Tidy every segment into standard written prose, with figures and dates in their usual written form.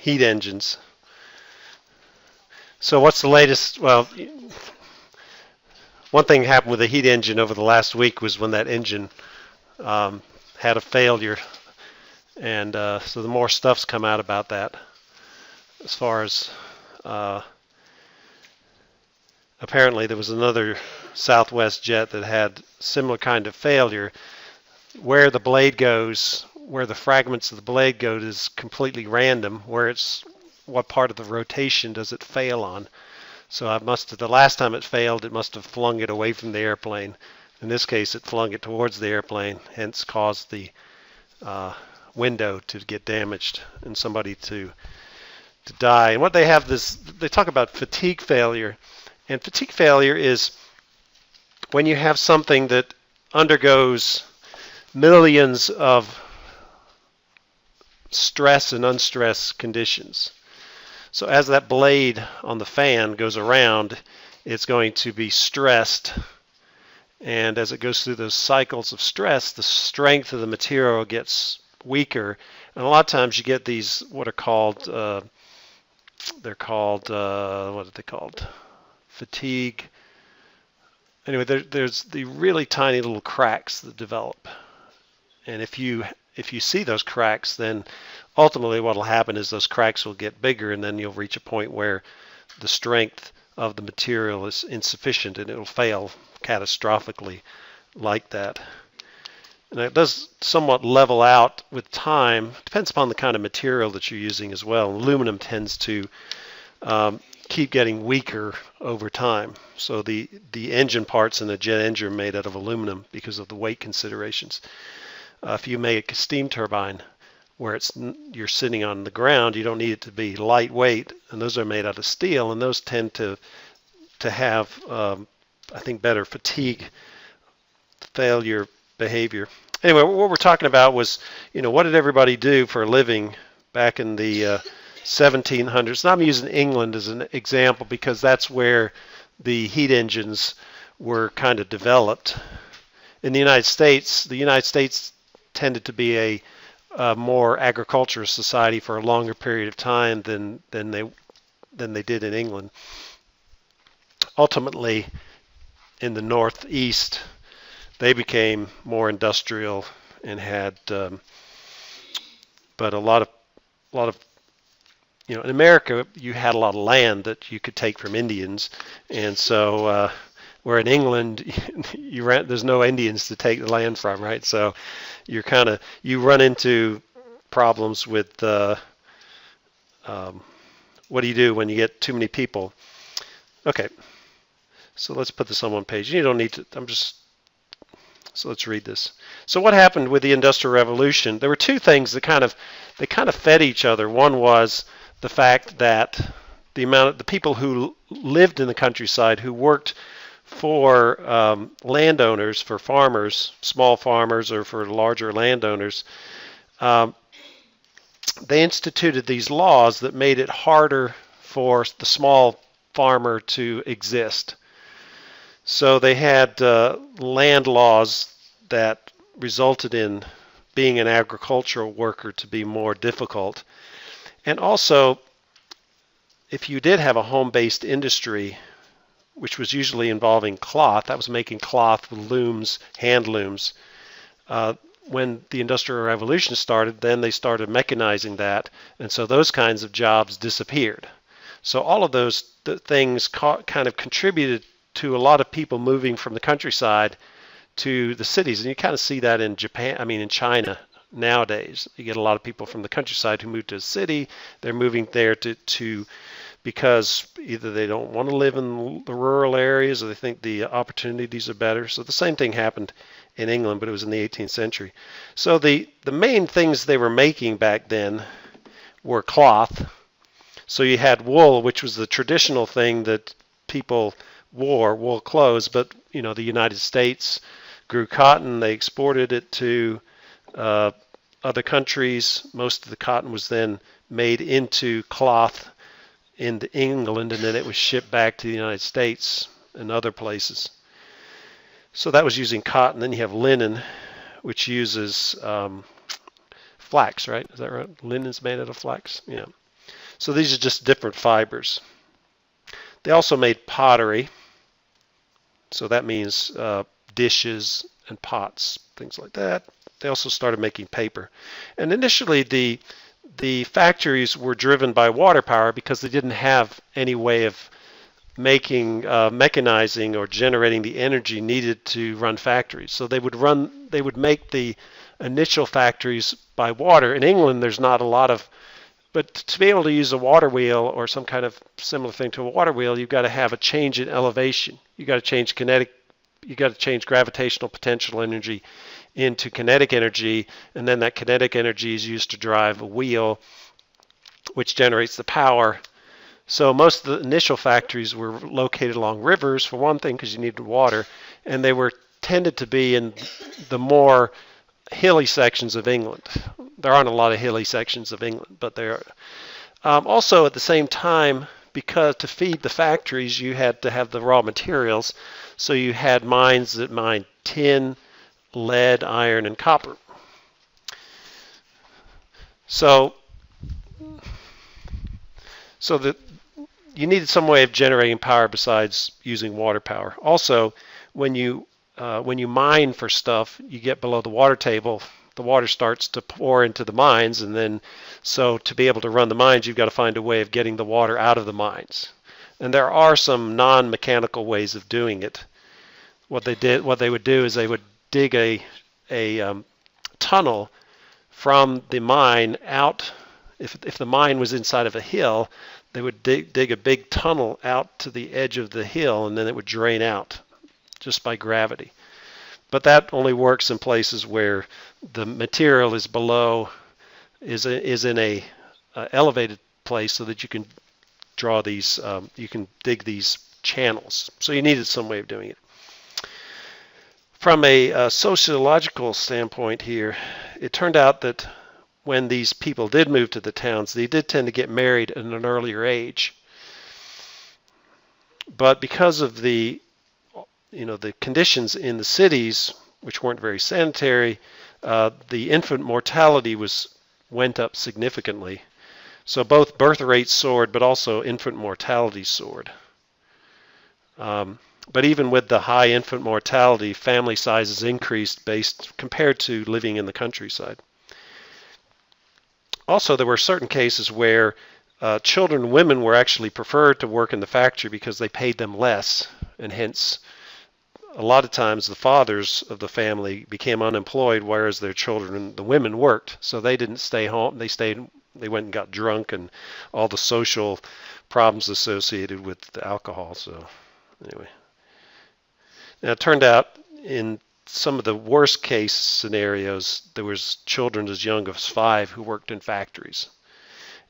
heat engines. So what's the latest? Well, one thing happened with the heat engine over the last week was when that engine um, had a failure, and so the more stuff's come out about that. As far as uh, apparently there was another Southwest jet that had similar kind of failure, where the blade goes, where the fragments of the blade go is completely random. Where it's what part of the rotation does it fail on? So I must have, the last time it failed, it must have flung it away from the airplane. In this case, it flung it towards the airplane, hence caused the uh, window to get damaged and somebody to die. And what they have this, they talk about fatigue failure, and fatigue failure is when you have something that undergoes millions of stress and unstress conditions. So as that blade on the fan goes around, it's going to be stressed, and as it goes through those cycles of stress, the strength of the material gets weaker, and a lot of times you get these what are called they're called what are they called? Fatigue. Anyway, there's the really tiny little cracks that develop, and if you see those cracks, then ultimately what will happen is those cracks will get bigger, and then you'll reach a point where the strength of the material is insufficient and it'll fail catastrophically like that. And it does somewhat level out with time. Depends upon the kind of material that you're using as well. Aluminum tends to keep getting weaker over time. So the engine parts in a jet engine are made out of aluminum because of the weight considerations. If you make a steam turbine where you're sitting on the ground, you don't need it to be lightweight, and those are made out of steel, and those tend to have, I think, better fatigue failure behavior. Anyway, what we're talking about was, what did everybody do for a living back in the 1700s? And I'm using England as an example because that's where the heat engines were kind of developed. In the United States tended to be a more agricultural society for a longer period of time than they did in England. Ultimately, in the Northeast, they became more industrial and had, but a lot of in America you had a lot of land that you could take from Indians, and so where in England there's no Indians to take the land from, right? So you run into problems with what do you do when you get too many people? Okay, so let's put this on one page. You don't need to. So let's read this. So what happened with the Industrial Revolution? There were two things that kind of fed each other. One was the fact that the people who lived in the countryside, who worked for landowners, for farmers, small farmers, or for larger landowners, they instituted these laws that made it harder for the small farmer to exist. So they had land laws that resulted in being an agricultural worker to be more difficult. And also, if you did have a home-based industry, which was usually involving cloth, that was making cloth with looms, hand looms. When the Industrial Revolution started, then they started mechanizing that, and so those kinds of jobs disappeared. So all of those things kind of contributed to a lot of people moving from the countryside to the cities, and you kind of see that in in China nowadays. You get a lot of people from the countryside who move to a city. They're moving there to because either they don't want to live in the rural areas or they think the opportunities are better. So the same thing happened in England, but it was in the 18th century. So the main things they were making back then were cloth. So you had wool, which was the traditional thing that people wore, wool clothes, but the United States grew cotton. They exported it to other countries. Most of the cotton was then made into cloth in England, and then it was shipped back to the United States and other places. So that was using cotton. Then you have linen, which uses flax, right? Is that right? Linen's made out of flax? Yeah. So these are just different fibers. They also made pottery. So that means dishes and pots, things like that. They also started making paper. And initially the factories were driven by water power because they didn't have any way of making mechanizing or generating the energy needed to run factories. So they would make the initial factories by water. In England, there's not a lot of, but to be able to use a water wheel or some kind of similar thing to a water wheel, you've got to have a change in elevation. You've got to change gravitational potential energy into kinetic energy, and then that kinetic energy is used to drive a wheel, which generates the power. So most of the initial factories were located along rivers, for one thing, because you needed water, and they were tended to be in the more hilly sections of England. There aren't a lot of hilly sections of England, but there are. Also, at the same time, because to feed the factories, you had to have the raw materials, so you had mines that mined tin, lead, iron, and copper. So you needed some way of generating power besides using water power. Also, when you mine for stuff, you get below the water table, the water starts to pour into the mines, and then so to be able to run the mines, you've got to find a way of getting the water out of the mines. And there are some non-mechanical ways of doing it. What they would do is they would dig a tunnel from the mine out. If the mine was inside of a hill, they would dig a big tunnel out to the edge of the hill, and then it would drain out just by gravity. But that only works in places where the material is below, is in a elevated place, so that you can draw these, you can dig these channels. So you needed some way of doing it. From a sociological standpoint here, it turned out that when these people did move to the towns, they did tend to get married at an earlier age. But because of the conditions in the cities, which weren't very sanitary, the infant mortality went up significantly. So both birth rates soared, but also infant mortality soared. But even with the high infant mortality, family sizes increased compared to living in the countryside. Also, there were certain cases where children and women were actually preferred to work in the factory because they paid them less, and hence a lot of times the fathers of the family became unemployed, whereas their children and the women worked. So they didn't stay home. They went and got drunk, and all the social problems associated with the alcohol. So anyway, now it turned out in some of the worst case scenarios, there was children as young as 5 who worked in factories.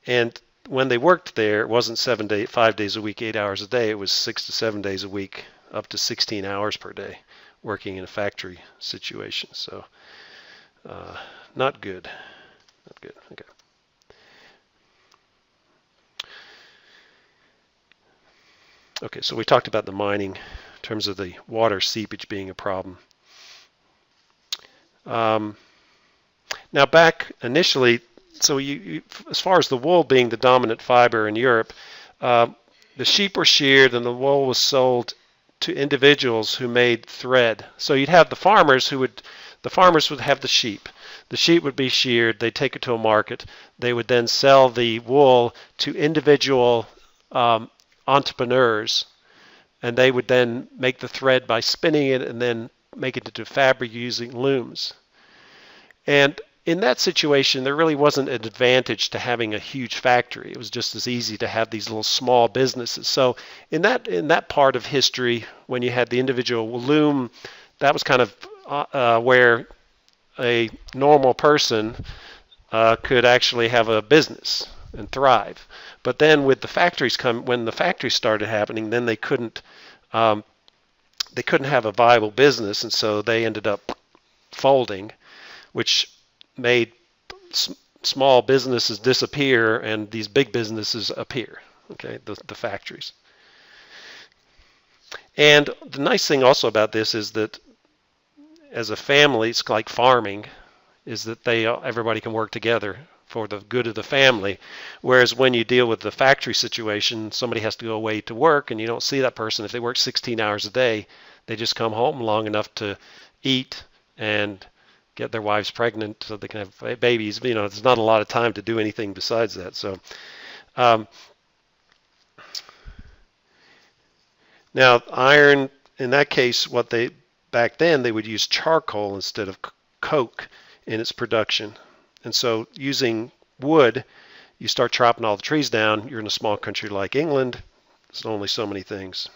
And when they worked there, it wasn't 5 days a week, 8 hours a day. It was 6 to 7 days a week, up to 16 hours per day, working in a factory situation. So not good. Not good. Okay. Okay, so we talked about the mining in terms of the water seepage being a problem. Now back initially, so as far as the wool being the dominant fiber in Europe, the sheep were sheared and the wool was sold to individuals who made thread. So you'd have the farmers would have the sheep. The sheep would be sheared, they'd take it to a market, they would then sell the wool to individual entrepreneurs, and they would then make the thread by spinning it and then make it into fabric using looms. And in that situation, there really wasn't an advantage to having a huge factory. It was just as easy to have these little small businesses. So in that part of history, when you had the individual loom, that was kind of where a normal person could actually have a business and thrive. But then with the factories when the factories started happening, then they couldn't have a viable business, and so they ended up folding, which made small businesses disappear and these big businesses appear. Okay, the factories. And the nice thing also about this is that as a family, it's like farming, is that everybody can work together. for the good of the family. Whereas when you deal with the factory situation, somebody has to go away to work and you don't see that person. If they work 16 hours a day, they just come home long enough to eat and get their wives pregnant so they can have babies. There's not a lot of time to do anything besides that. So now iron, in that case, back then they would use charcoal instead of coke in its production. And so using wood, you start chopping all the trees down. You're in a small country like England. There's only so many things.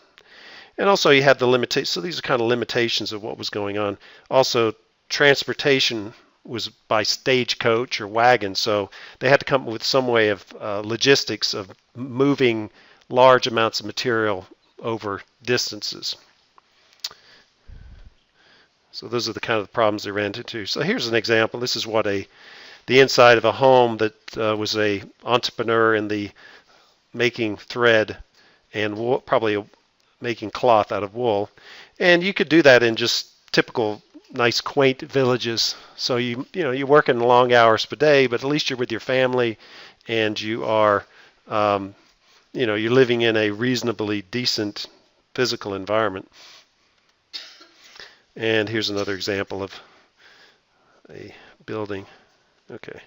And also you had the limitations. So these are kind of limitations of what was going on. Also, transportation was by stagecoach or wagon. So they had to come up with some way of logistics of moving large amounts of material over distances. So those are the kind of problems they ran into. So here's an example. This is what the inside of a home that was a entrepreneur in the making thread and wool, probably making cloth out of wool. And you could do that in just typical nice quaint villages. So you're working long hours per day, but at least you're with your family and you are you're living in a reasonably decent physical environment. And here's another example of a building. Okay.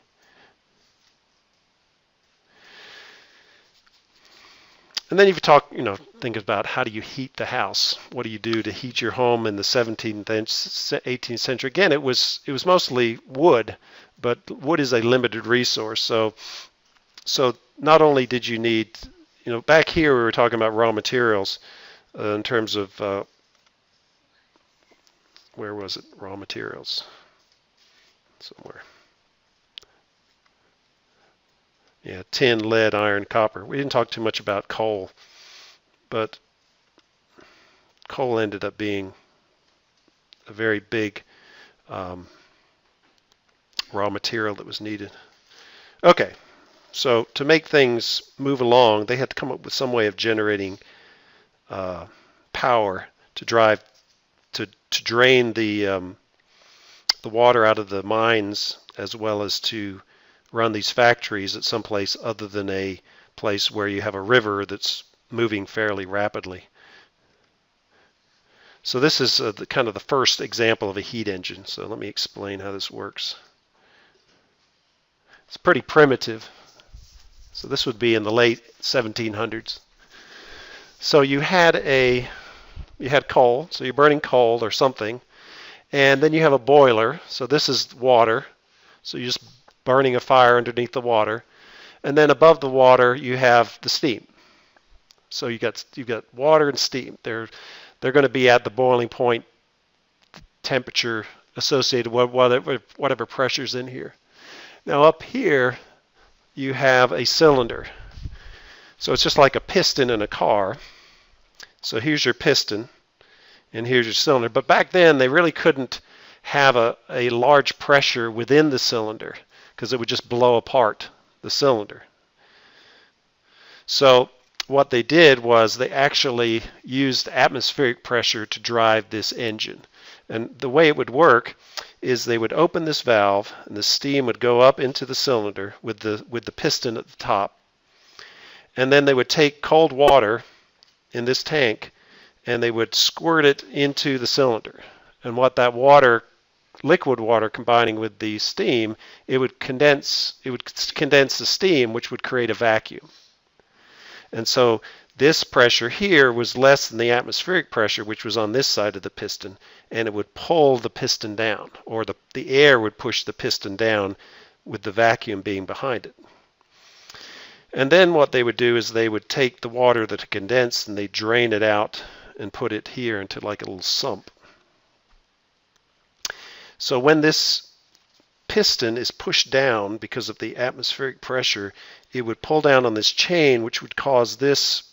And then you think about how do you heat the house? What do you do to heat your home in the 17th and 18th century? Again, it was mostly wood, but wood is a limited resource. So not only did you need, back here we were talking about raw materials in terms of, where was it? Raw materials. Somewhere. Yeah, tin, lead, iron, copper. We didn't talk too much about coal, but coal ended up being a very big raw material that was needed. Okay, so to make things move along, they had to come up with some way of generating power to drain the water out of the mines, as well as to run these factories at some place other than a place where you have a river that's moving fairly rapidly. So this is kind of the first example of a heat engine. So let me explain how this works. It's pretty primitive. So this would be in the late 1700s. So you had coal, so you're burning coal or something, and then you have a boiler. So this is water. So you're just burning a fire underneath the water, and then above the water you have the steam. So you've got water and steam. They're going to be at the boiling point temperature associated with whatever pressure's in here. Now up here you have a cylinder. So it's just like a piston in a car. So here's your piston, and here's your cylinder. But back then they really couldn't have a large pressure within the cylinder, because it would just blow apart the cylinder. So what they did was they actually used atmospheric pressure to drive this engine. And the way it would work is they would open this valve, and the steam would go up into the cylinder with the piston at the top. And then they would take cold water in this tank, and they would squirt it into the cylinder. And what that liquid water combining with the steam, it would condense the steam, which would create a vacuum. And so this pressure here was less than the atmospheric pressure, which was on this side of the piston, and it would pull the piston down, or the air would push the piston down with the vacuum being behind it. And then what they would do is they would take the water that had condensed and they drain it out and put it here into like a little sump. So when this piston is pushed down because of the atmospheric pressure, it would pull down on this chain, which would cause this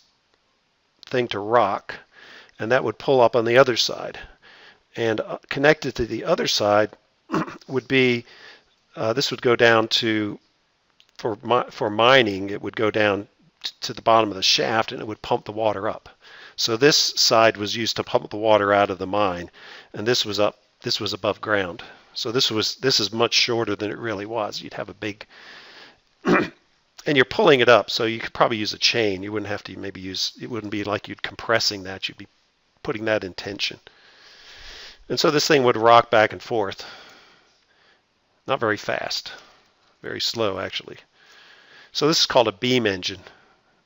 thing to rock, and that would pull up on the other side. And connected to the other side would be, this would go down to, for mining, it would go down to the bottom of the shaft, and it would pump the water up. So this side was used to pump the water out of the mine, and this was above ground. So this is much shorter than it really was. You'd have a big and you're pulling it up, so you could probably use a chain. You wouldn't have to maybe use, it wouldn't be like you'd compressing that, you'd be putting that in tension. And so this thing would rock back and forth. Not very fast, very slow actually. So this is called a beam engine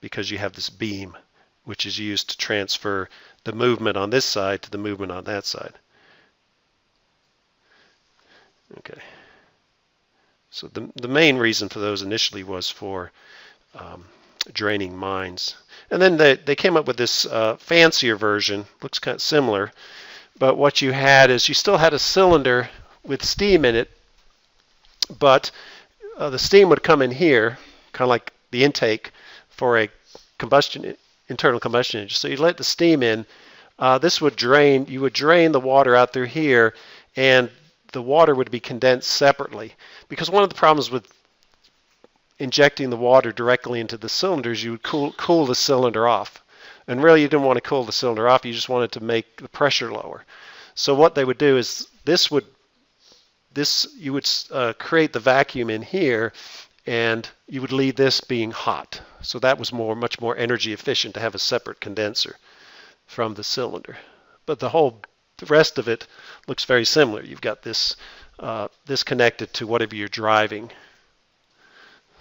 because you have this beam which is used to transfer the movement on this side to the movement on that side. Okay. So the main reason for those initially was for draining mines. And then they came up with this fancier version, looks kind of similar, but what you had is you still had a cylinder with steam in it, but the steam would come in here, kind of like the intake for a internal combustion engine. So you let the steam in. This would drain. You would drain the water out through here, and the water would be condensed separately. Because one of the problems with injecting the water directly into the cylinders, you would cool the cylinder off. And really, you didn't want to cool the cylinder off. You just wanted to make the pressure lower. So what they would do is you would create the vacuum in here, and you would leave this being hot. So that was much more energy efficient to have a separate condenser from the cylinder. But the rest of it looks very similar. You've got this connected to whatever you're driving.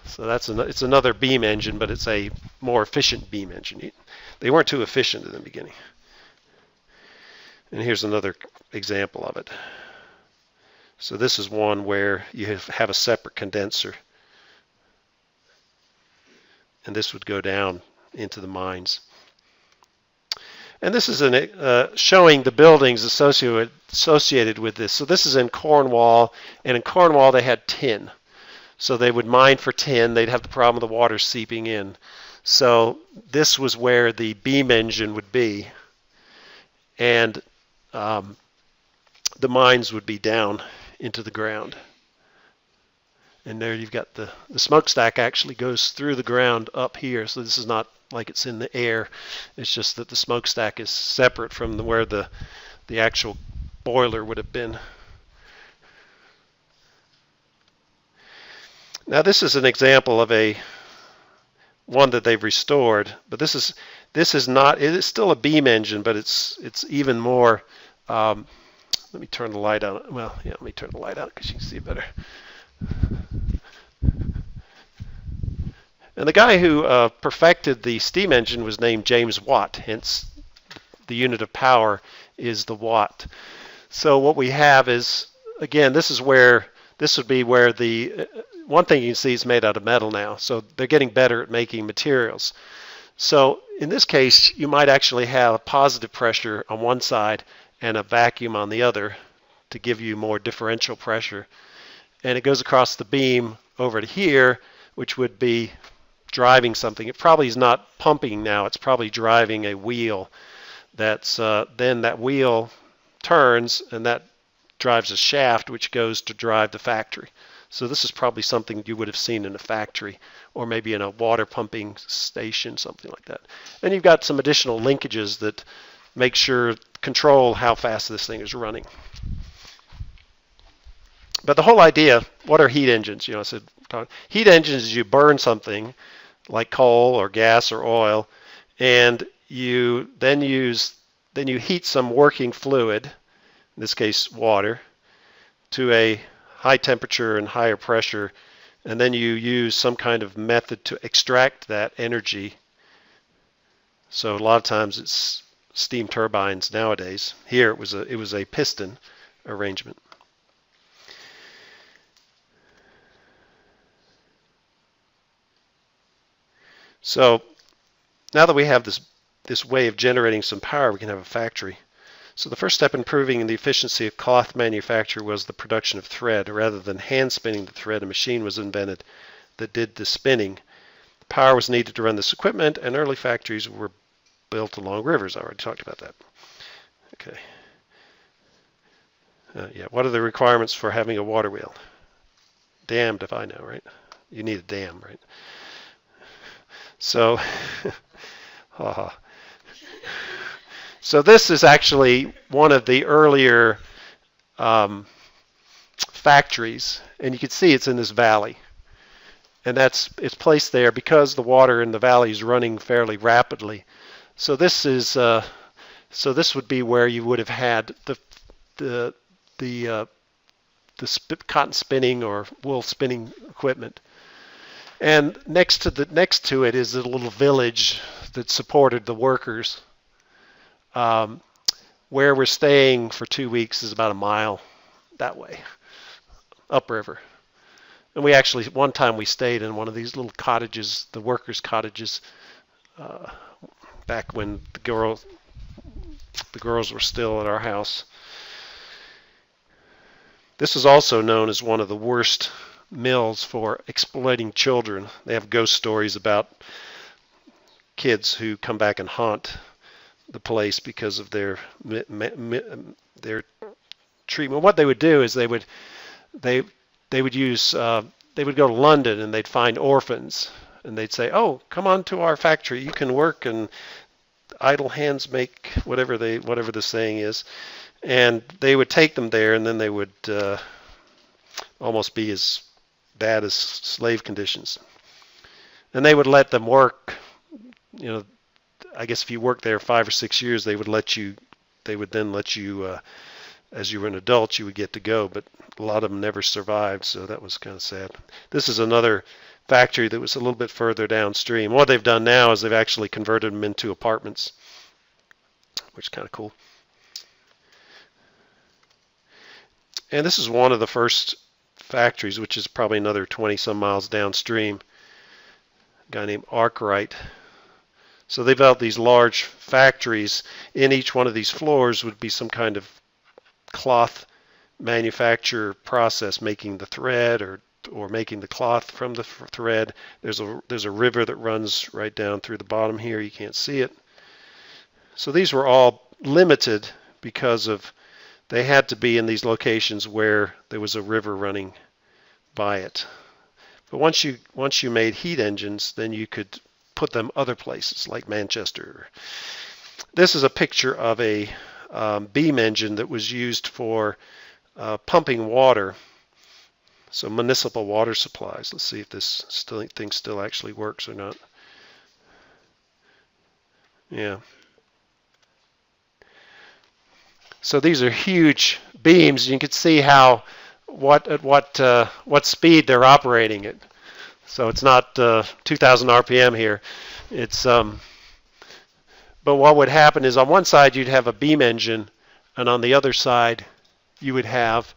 So it's another beam engine, but it's a more efficient beam engine. They weren't too efficient in the beginning. And here's another example of it. So this is one where you have a separate condenser. And this would go down into the mines. And this is showing the buildings associated with this. So this is in Cornwall, and in Cornwall they had tin. So they would mine for tin. They'd have the problem of the water seeping in. So this was where the beam engine would be, and the mines would be down into the ground. And there you've got the smokestack actually goes through the ground up here. So this is not like it's in the air. It's just that the smokestack is separate from where the actual boiler would have been. Now this is an example of one that they've restored, but this is not. It is still a beam engine, but it's even more. Let me turn the light on. Well, yeah, let me turn the light on because you can see it better. And the guy who perfected the steam engine was named James Watt, hence the unit of power is the watt. So what we have is, again, this would be where the one thing you can see is made out of metal now. So they're getting better at making materials. So in this case, you might actually have a positive pressure on one side and a vacuum on the other to give you more differential pressure. And it goes across the beam over to here, which would be driving something. It probably is not pumping now. It's probably driving a wheel. Then that wheel turns, and that drives a shaft, which goes to drive the factory. So this is probably something you would have seen in a factory, or maybe in a water pumping station, something like that. And you've got some additional linkages that control how fast this thing is running. But the whole idea, what are heat engines? I said heat engines is you burn something like coal or gas or oil, and you heat some working fluid, in this case water, to a high temperature and higher pressure, and then you use some kind of method to extract that energy. So a lot of times it's steam turbines nowadays. Here it was a piston arrangement. So now that we have this way of generating some power, we can have a factory. So the first step in improving the efficiency of cloth manufacture was the production of thread. Rather than hand spinning the thread, a machine was invented that did the spinning. Power was needed to run this equipment, and early factories were built along rivers. I already talked about that. Okay. What are the requirements for having a water wheel? Damned if I know, right? You need a dam, right? So, so this is actually one of the earlier factories, and you can see it's in this valley. and it's placed there because the water in the valley is running fairly rapidly. So this would be where you would have had the the cotton spinning or wool spinning equipment. And next to it is a little village that supported the workers. Where we're staying for 2 weeks is about a mile that way, upriver. And we actually, one time we stayed in one of these little cottages, the workers' cottages, back when the girls were still at our house. This is also known as one of the worst mills for exploiting children. They have ghost stories about kids who come back and haunt the place because of their treatment. What they would do is they would go to London and they'd find orphans and they'd say, "Oh, come on to our factory. You can work and idle hands make whatever the saying is." And they would take them there, and then they would almost be as bad as slave conditions. And they would let them work. I guess if you worked there 5 or 6 years, they would then let you, as you were an adult, you would get to go. But a lot of them never survived, so that was kind of sad. This is another factory that was a little bit further downstream. What they've done now is they've actually converted them into apartments, which is kind of cool. And this is one of the first factories, which is probably another 20 some miles downstream. A guy named Arkwright. So they built these large factories. In each one of these floors would be some kind of cloth manufacture process, making the thread or making the cloth from the thread. There's a river that runs right down through the bottom here. You can't see it. So these were all limited because they had to be in these locations where there was a river running by it. But once you made heat engines, then you could put them other places like Manchester. This is a picture of a beam engine that was used for pumping water. So municipal water supplies. Let's see if this thing still actually works or not. Yeah. So these are huge beams. You can see at what speed they're operating at. So it's not 2,000 RPM here. It's but what would happen is on one side you'd have a beam engine, and on the other side you would have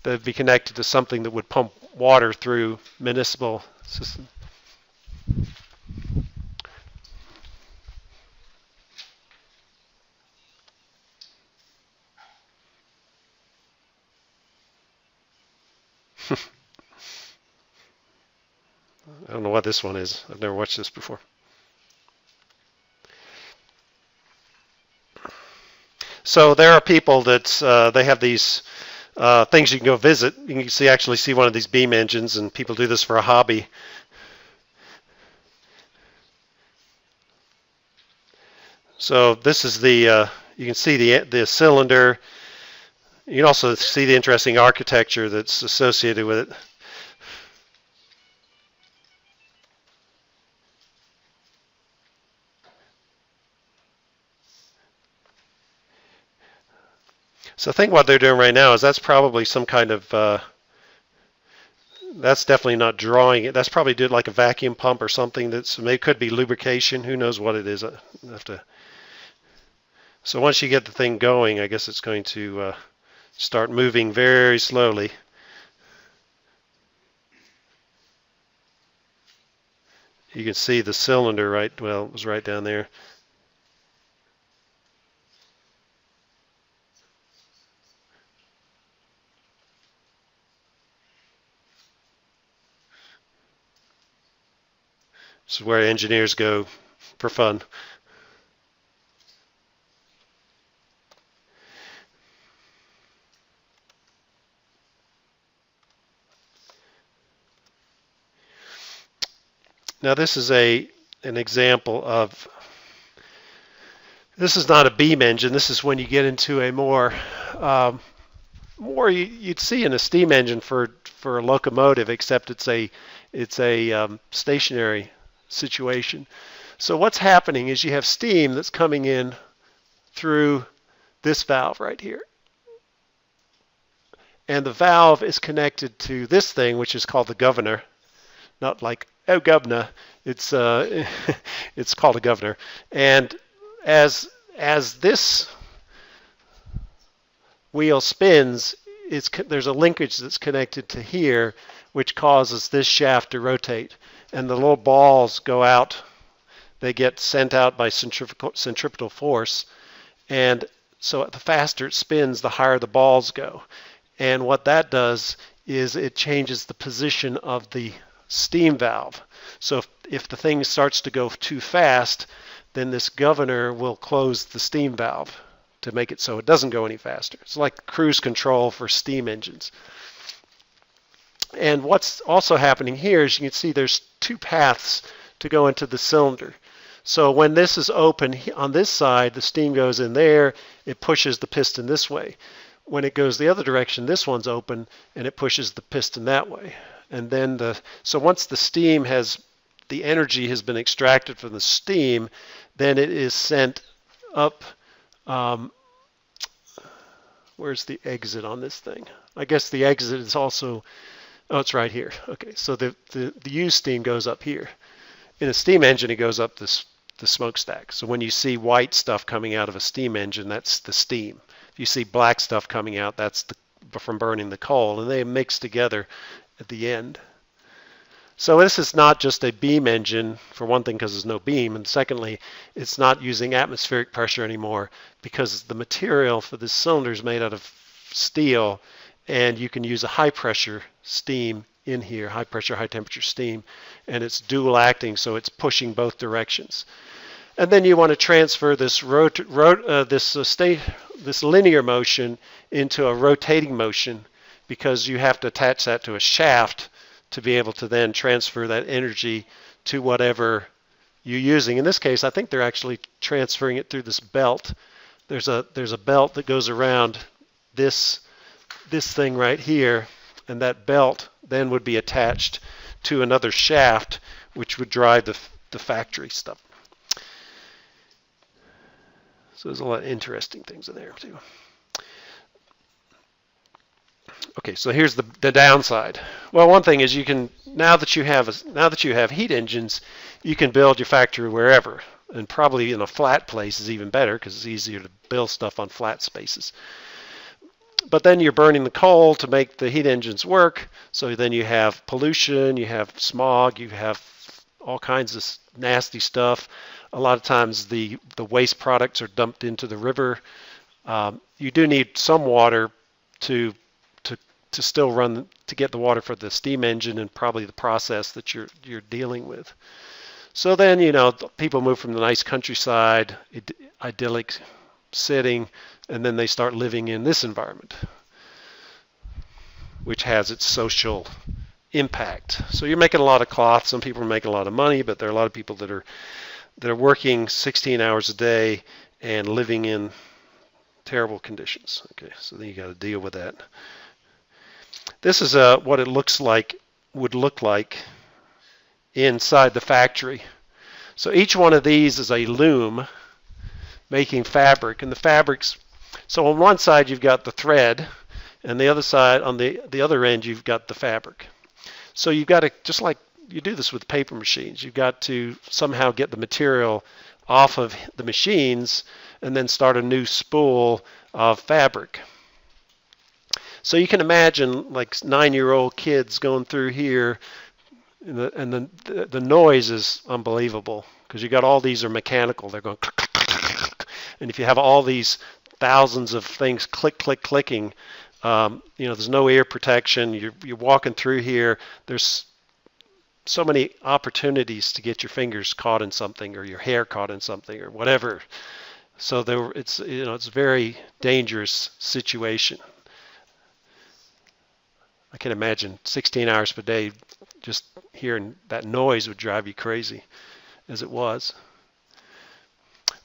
that'd be connected to something that would pump water through municipal system. I don't know what this one is. I've never watched this before. So there are people that they have these things you can go visit. You can actually see one of these beam engines, and people do this for a hobby. So this is you can see the cylinder. You can also see the interesting architecture that's associated with it. So I think what they're doing right now is that's probably some kind of, that's definitely not drawing it. That's probably did like a vacuum pump or something. It could be lubrication. Who knows what it is? I have to. So once you get the thing going, I guess it's going to start moving very slowly. You can see the cylinder it was right down there. This is where engineers go for fun. Now this is an example of, this is not a beam engine. This is when you get into a more you'd see in a steam engine for for a locomotive, except it's a stationary situation. So what's happening is you have steam that's coming in through this valve right here. And the valve is connected to this thing, which is called the governor. Not like, oh, governor. It's it's called a governor. And as this wheel spins, there's a linkage that's connected to here, which causes this shaft to rotate. And the little balls go out. They get sent out by centripetal force. And so the faster it spins, the higher the balls go. And what that does is it changes the position of the steam valve. So if the thing starts to go too fast, then this governor will close the steam valve to make it so it doesn't go any faster. It's like cruise control for steam engines. And what's also happening here is you can see there's two paths to go into the cylinder. So when this is open on this side, the steam goes in there, it pushes the piston this way. When it goes the other direction, this one's open and it pushes the piston that way. And then so once the energy has been extracted from the steam, then it is sent up. Where's the exit on this thing? I guess the exit is also, oh, it's right here. Okay, so the used steam goes up here. In a steam engine, it goes up the smokestack. So when you see white stuff coming out of a steam engine, that's the steam. If you see black stuff coming out, that's from burning the coal, and they mix together at the end. So this is not just a beam engine, for one thing, because there's no beam, and secondly, it's not using atmospheric pressure anymore because the material for this cylinder is made out of steel, and you can use a high pressure steam in here, high pressure, high temperature steam, and it's dual acting, so it's pushing both directions. And then you want to transfer this this linear motion into a rotating motion, because you have to attach that to a shaft to be able to then transfer that energy to whatever you're using. In this case, I think they're actually transferring it through this belt. There's a belt that goes around this thing right here, and that belt then would be attached to another shaft, which would drive the factory stuff. So there's a lot of interesting things in there too. Okay, so here's the downside. Well, one thing is you can, now that you have heat engines, you can build your factory wherever, and probably in a flat place is even better because it's easier to build stuff on flat spaces. But then you're burning the coal to make the heat engines work, so then you have pollution, you have smog, you have all kinds of nasty stuff. A lot of times the waste products are dumped into the river. You do need some water to still run, to get the water for the steam engine and probably the process that you're dealing with. So then, people move from the nice countryside, idyllic setting, and then they start living in this environment, which has its social impact. So you're making a lot of cloth. Some people are making a lot of money, but there are a lot of people that are working 16 hours a day and living in terrible conditions. Okay, so then you got to deal with that. This is what it would look like inside the factory. So each one of these is a loom making fabric, and the fabrics. So on one side you've got the thread, and the other side, on the other end, you've got the fabric. So you've got to, just like you do this with paper machines, you've got to somehow get the material off of the machines and then start a new spool of fabric. So you can imagine like 9-year-old kids going through here, and the noise is unbelievable because you got all these are mechanical. They're going click, click, click, click. And if you have all these thousands of things click, click, clicking, there's no ear protection. You're walking through here. There's so many opportunities to get your fingers caught in something or your hair caught in something or whatever. So it's a very dangerous situation. I can imagine 16 hours per day, just hearing that noise would drive you crazy, as it was.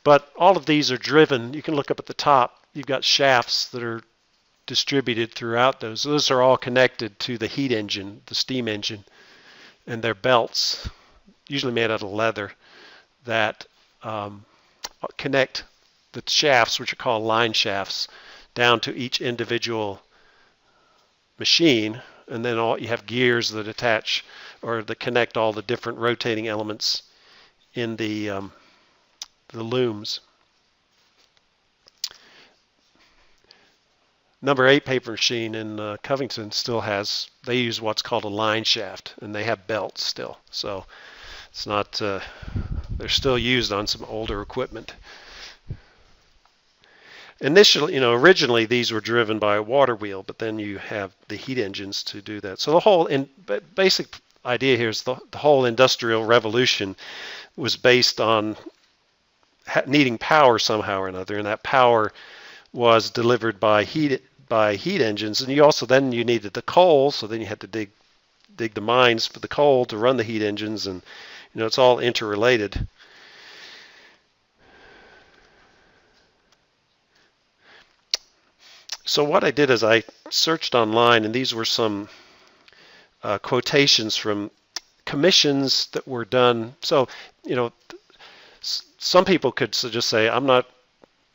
But all of these are driven. You can look up at the top. You've got shafts that are distributed throughout those. Those are all connected to the heat engine, the steam engine, and their belts, usually made out of leather, that connect the shafts, which are called line shafts, down to each individual machine, and then you have gears that attach or that connect all the different rotating elements in the looms. Number 8 paper machine in Covington still has, they use what's called a line shaft, and they have belts still. So it's not, they're still used on some older equipment. Initially, originally these were driven by a water wheel, but then you have the heat engines to do that. So the whole basic idea here is the whole industrial revolution was based on needing power somehow or another, and that power was delivered by heat engines. And you needed the coal, so then you had to dig the mines for the coal to run the heat engines, and it's all interrelated. So what I did is I searched online, and these were some quotations from commissions that were done. So, some people could just say, I'm not,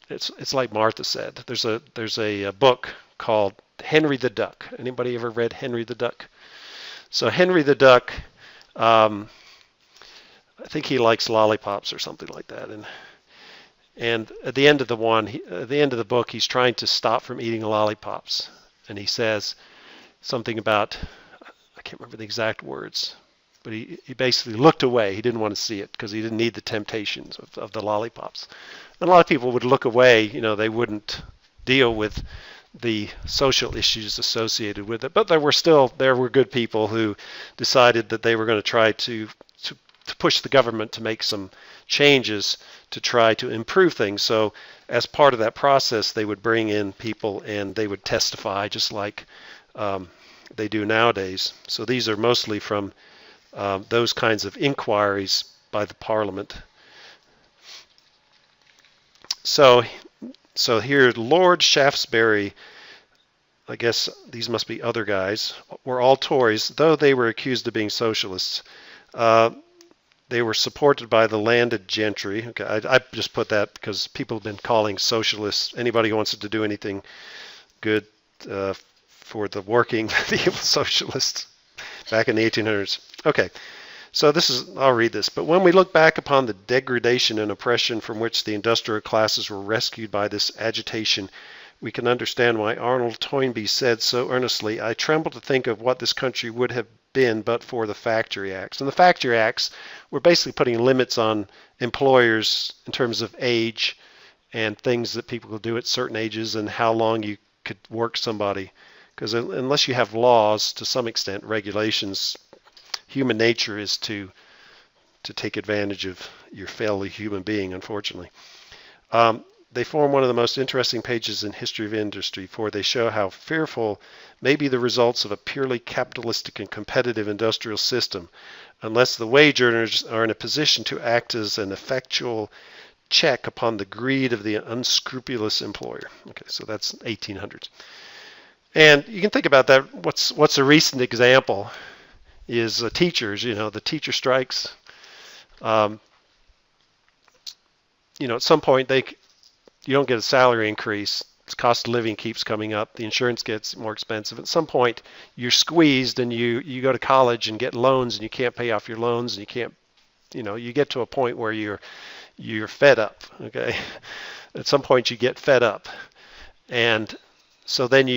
it's like Martha said. There's a book called Henry the Duck. Anybody ever read Henry the Duck? So Henry the Duck, I think he likes lollipops or something like that. And at the end of the book, he's trying to stop from eating lollipops, and he says something about, I can't remember the exact words, but he basically looked away. He didn't want to see it because he didn't need the temptations of the lollipops. And a lot of people would look away. They wouldn't deal with the social issues associated with it. But there were good people who decided that they were going to try to push the government to make some changes to try to improve things. So as part of that process, they would bring in people and they would testify just like they do nowadays. So these are mostly from those kinds of inquiries by the Parliament. So here, Lord Shaftesbury, I guess these must be other guys, were all Tories, though they were accused of being socialists. They were supported by the landed gentry. Okay, I just put that because people have been calling socialists, anybody who wants to do anything good for the working, the evil socialists back in the 1800s. Okay, so I'll read this. But when we look back upon the degradation and oppression from which the industrial classes were rescued by this agitation, we can understand why Arnold Toynbee said so earnestly, I tremble to think of what this country would have been but for the Factory Acts. And the Factory Acts were basically putting limits on employers in terms of age and things that people could do at certain ages and how long you could work somebody. Because unless you have laws, to some extent, regulations, human nature is to take advantage of your fellow human being, unfortunately. They form one of the most interesting pages in history of industry, for they show how fearful may be the results of a purely capitalistic and competitive industrial system, unless the wage earners are in a position to act as an effectual check upon the greed of the unscrupulous employer. Okay, so that's 1800s. And you can think about that. What's a recent example is teachers, the teacher strikes. At some point you don't get a salary increase. The cost of living keeps coming up. The insurance gets more expensive. At some point, you're squeezed, and you go to college and get loans, and you can't pay off your loans, and you can't, you get to a point where you're fed up. Okay, at some point you get fed up, and so then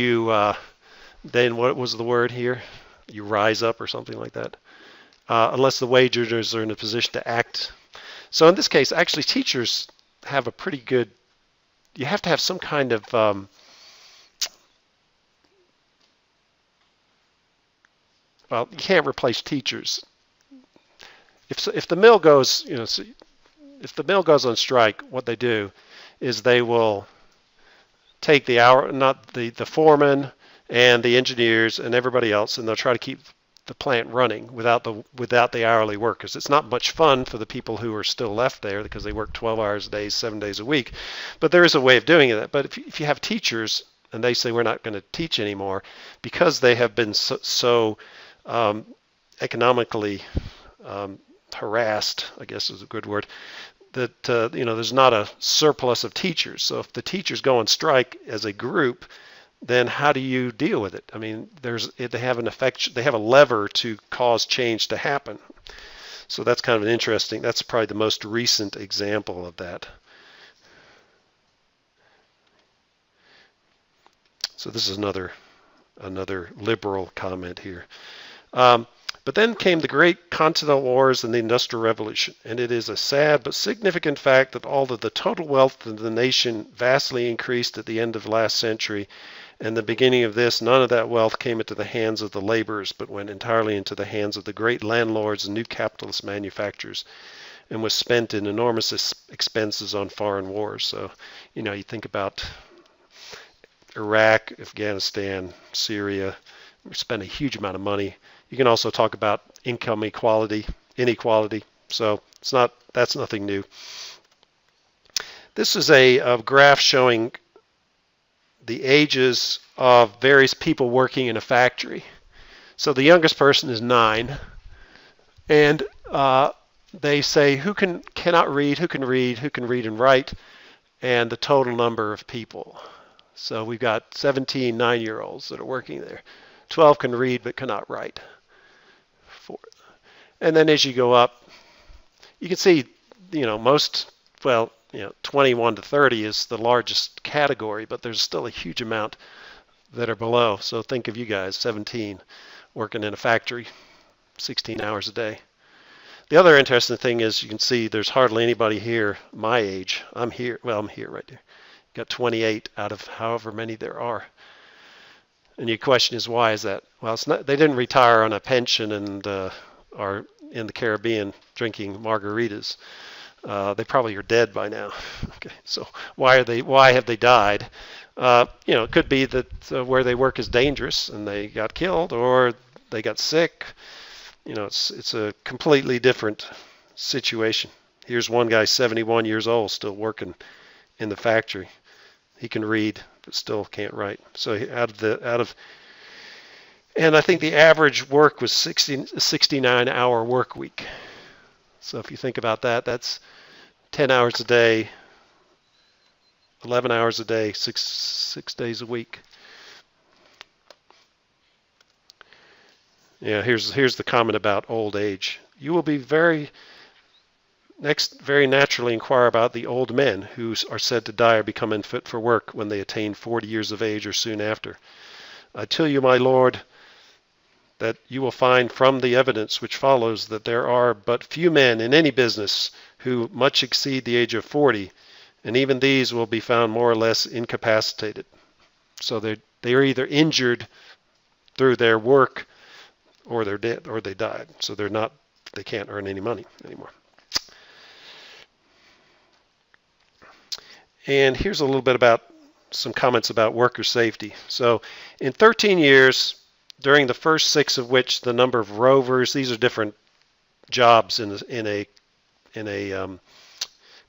then what was the word here? You rise up or something like that. Unless the wage earners are in a position to act. So in this case, actually, teachers have a pretty good. You have to have some kind of well, you can't replace teachers. If the mill goes, if the mill goes on strike, what they do is they will take the foreman and the engineers and everybody else, and they'll try to keep the plant running without the hourly workers. It's not much fun for the people who are still left there because they work 12 hours a day, 7 days a week, but there is a way of doing it. But if you have teachers, and they say we're not going to teach anymore because they have been so economically harassed, I guess is a good word, that there's not a surplus of teachers. So if the teachers go on strike as a group, then how do you deal with it? I mean, they have a lever to cause change to happen. So that's kind of an interesting, that's probably the most recent example of that. So this is another liberal comment here. But then came the great Continental Wars and the Industrial Revolution, and it is a sad but significant fact that although the total wealth of the nation vastly increased at the end of the last century and the beginning of this, none of that wealth came into the hands of the laborers, but went entirely into the hands of the great landlords and new capitalist manufacturers, and was spent in enormous expenses on foreign wars. So, you think about Iraq, Afghanistan, Syria, we spend a huge amount of money. You can also talk about income inequality. So that's nothing new. This is a graph showing the ages of various people working in a factory. So the youngest person is 9, and they say who cannot read, who can read and write, and the total number of people. So we've got 17 9-year-olds that are working there. 12 can read but cannot write. And then as you go up, you can see, 21 to 30 is the largest category, but there's still a huge amount that are below. So think of you guys, 17, working in a factory, 16 hours a day. The other interesting thing is you can see there's hardly anybody here my age. I'm here right there. Got 28 out of however many there are. And your question is, why is that? Well, they didn't retire on a pension and are in the Caribbean drinking margaritas. They probably are dead by now. Okay, so why have they died? It could be that where they work is dangerous and they got killed, or they got sick. It's a completely different situation. Here's one guy, 71 years old, still working in the factory. He can read, but still can't write. So and I think the average work was 69-hour work week. So if you think about that, that's 10 hours a day, 11 hours a day, six days a week. Yeah, here's the comment about old age. You will be very naturally inquire about the old men who are said to die or become unfit for work when they attain 40 years of age or soon after. I tell you, my lord, that you will find from the evidence which follows that there are but few men in any business who much exceed the age of 40, and even these will be found more or less incapacitated. So they are either injured through their work, or they're dead, or they died. So they can't earn any money anymore. And here's a little bit about some comments about worker safety. So in 13 years, during the first 6 of which the number of rovers, these are different jobs in a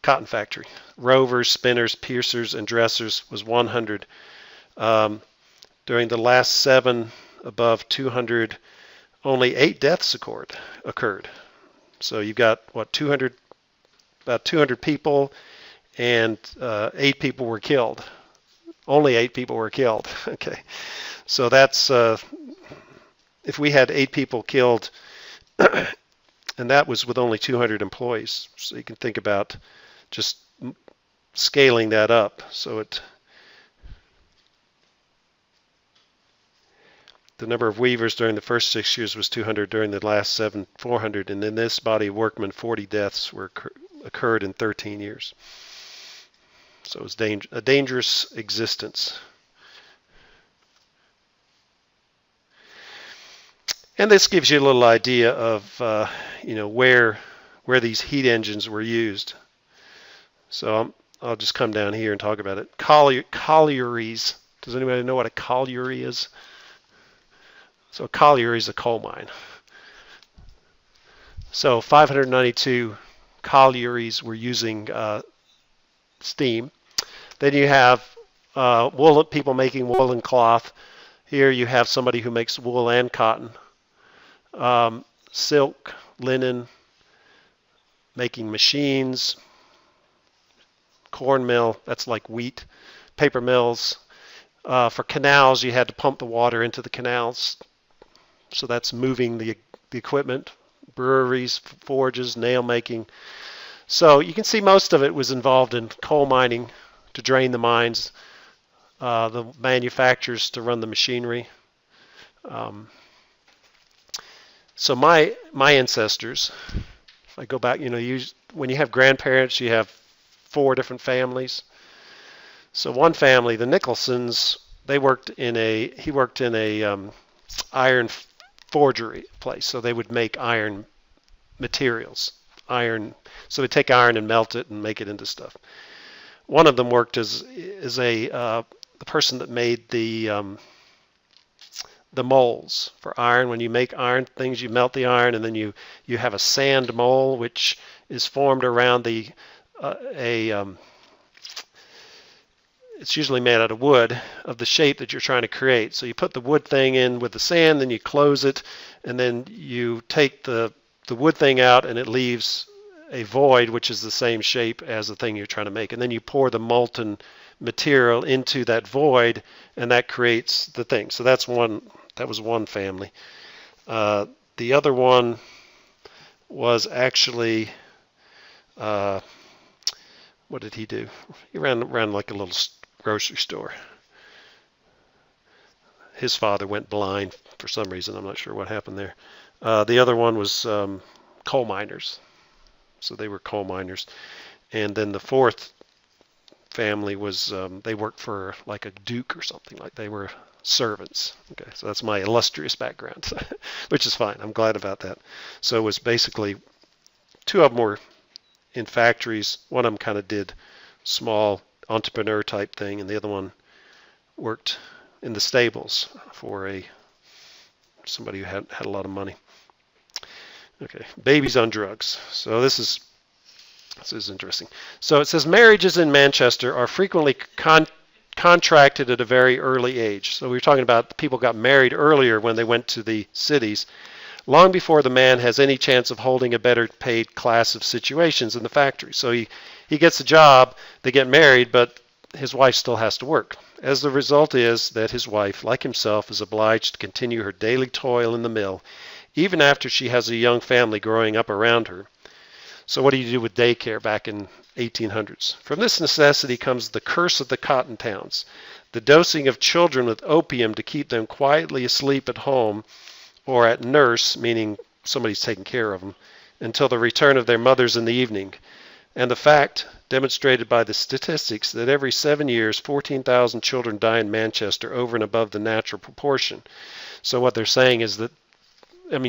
cotton factory. Rovers, spinners, piercers, and dressers was 100. During the last 7, above 200, only 8 deaths occurred. So you've got about 200 people, and 8 people were killed. Only 8 people were killed. Okay, so that's if we had 8 people killed, and that was with only 200 employees. So you can think about just scaling that up. So the number of weavers during the first 6 years was 200. During the last 7, 400. And in this body of workmen, 40 deaths occurred in 13 years. So it was a dangerous existence. And this gives you a little idea of where these heat engines were used. So I'll just come down here and talk about it. Collieries. Does anybody know what a colliery is? So a colliery is a coal mine. So 592 collieries were using steam. Then you have Wool people making woolen cloth. Here you have somebody who makes wool and cotton. Silk, linen, making machines, corn mill, that's like wheat, paper mills. For canals, you had to pump the water into the canals, so that's moving the equipment. Breweries, forges, nail making. So you can see most of it was involved in coal mining to drain the mines, the manufacturers to run the machinery. So my ancestors, if I go back, when you have grandparents, you have 4 different families. So one family, the Nicholsons, he worked in a iron forgery place. So they would make iron materials, So they take iron and melt it and make it into stuff. One of them worked as the person that made the molds for iron. When you make iron things, you melt the iron, and then you have a sand mold, which is formed around it's usually made out of wood, of the shape that you're trying to create. So you put the wood thing in with the sand, then you close it, and then you take the wood thing out, and it leaves a void, which is the same shape as the thing you're trying to make. And then you pour the molten material into that void, and that creates the thing. So that was one family. The other one was actually, what did he do? He ran like a little grocery store. His father went blind for some reason. I'm not sure what happened there. The other one was coal miners. So they were coal miners. And then the 4th family was, they worked for like a duke or something. Like they were servants. Okay, so that's my illustrious background, which is fine. I'm glad about that. So it was basically 2 of them were in factories. One of them kind of did small entrepreneur type thing, and the other one worked in the stables for somebody who had a lot of money. Okay, babies on drugs. So this is interesting. So it says marriages in Manchester are frequently contracted at a very early age. So we were talking about people got married earlier when they went to the cities, long before the man has any chance of holding a better paid class of situations in the factory. So he gets a job, they get married, but his wife still has to work. As the result is that his wife, like himself, is obliged to continue her daily toil in the mill, even after she has a young family growing up around her. So what do you do with daycare back in 1800s? From this necessity comes the curse of the cotton towns, the dosing of children with opium to keep them quietly asleep at home or at nurse, meaning somebody's taking care of them, until the return of their mothers in the evening. And the fact, demonstrated by the statistics, that every 7 years, 14,000 children die in Manchester over and above the natural proportion. So what they're saying is that,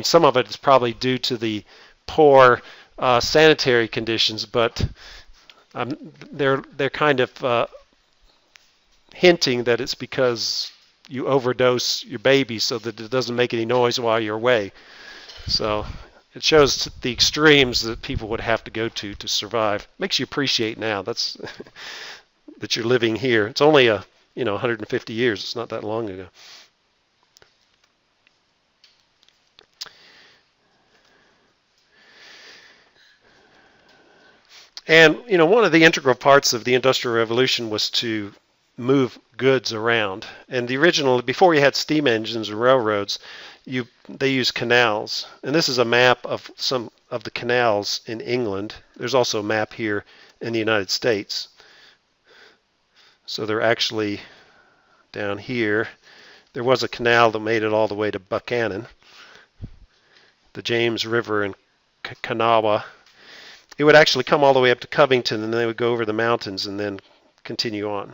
some of it is probably due to the poor sanitary conditions, but they're kind of hinting that it's because you overdose your baby so that it doesn't make any noise while you're away. So it shows the extremes that people would have to go to survive. Makes you appreciate now that's that you're living here. It's only 150 years. It's not that long ago. And one of the integral parts of the Industrial Revolution was to move goods around. And the original, before you had steam engines and railroads, they used canals. And this is a map of some of the canals in England. There's also a map here in the United States. So they're actually down here. There was a canal that made it all the way to Buchanan, the James River in Kanawha. It would actually come all the way up to Covington, and then they would go over the mountains and then continue on.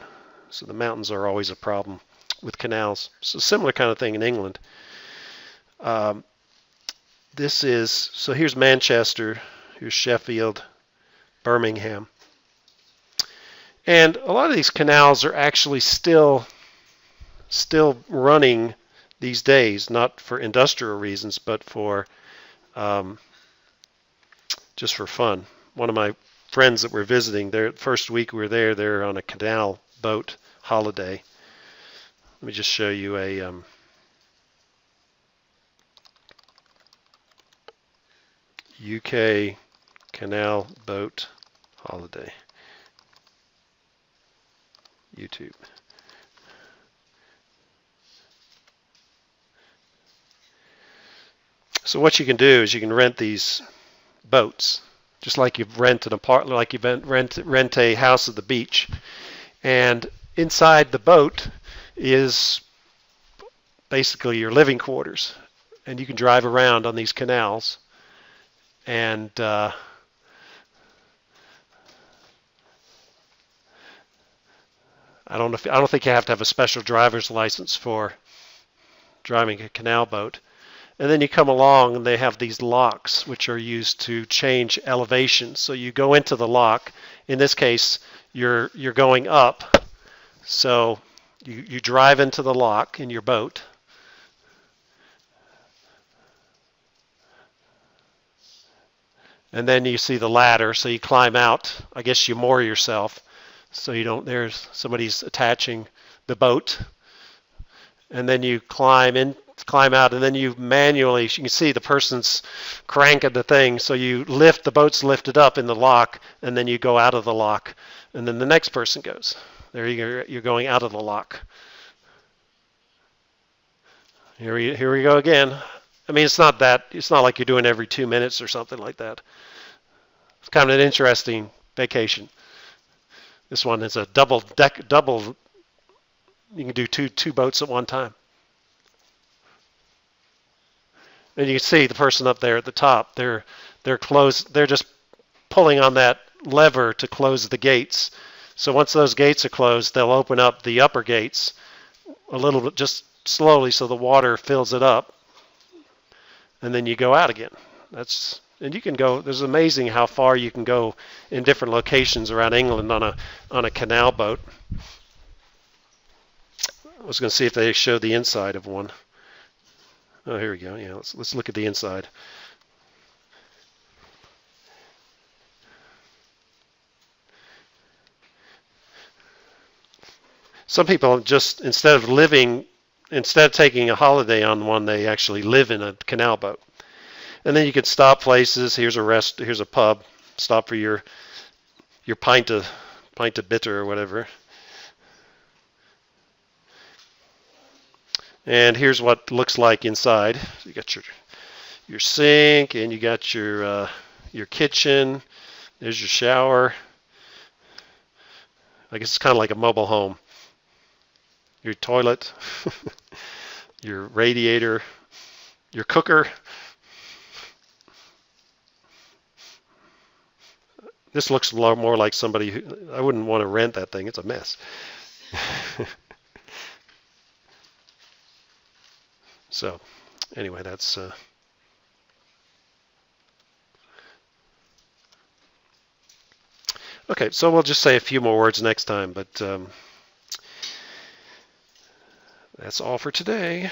So the mountains are always a problem with canals. So similar kind of thing in England. So here's Manchester, here's Sheffield, Birmingham. And a lot of these canals are actually still running these days, not for industrial reasons, but for just for fun. One of my friends that we're visiting, their first week we were there, they're on a canal boat holiday. Let me just show you a UK canal boat holiday. YouTube. So what you can do is you can rent these boats, just like you rent an apartment, like you rent a house at the beach. And inside the boat is basically your living quarters, and you can drive around on these canals. And I don't think you have to have a special driver's license for driving a canal boat. And then you come along and they have these locks which are used to change elevation. So you go into the lock. In this case, you're going up. So you drive into the lock in your boat. And then you see the ladder, so you climb out. I guess you moor yourself so you don't, there's somebody's attaching the boat. And then you climb out, and then you manually, you can see the person's cranking the thing, so you lift, the boat's lifted up in the lock, and then you go out of the lock, and then the next person goes. There you're going out of the lock. Here we go again. I mean, it's not like you're doing every 2 minutes or something like that. It's kind of an interesting vacation. This one is a double, you can do two boats at one time. And you can see the person up there at the top, they're just pulling on that lever to close the gates. So once those gates are closed, they'll open up the upper gates a little bit, just slowly, so the water fills it up. And then you go out again. And you can go, it's amazing how far you can go in different locations around England on a canal boat. I was going to see if they show the inside of one. Oh, here we go. Yeah, let's look at the inside. Some people just, instead of taking a holiday on one, they actually live in a canal boat. And then you could stop places. Here's a pub. Stop for your pint of bitter or whatever. And here's what it looks like inside. You got your sink, and you got your kitchen. There's your shower. I guess it's kind of like a mobile home. Your toilet, your radiator, your cooker. This looks a lot more like somebody who, I wouldn't want to rent that thing. It's a mess. So, anyway, that's okay. So we'll just say a few more words next time, but that's all for today.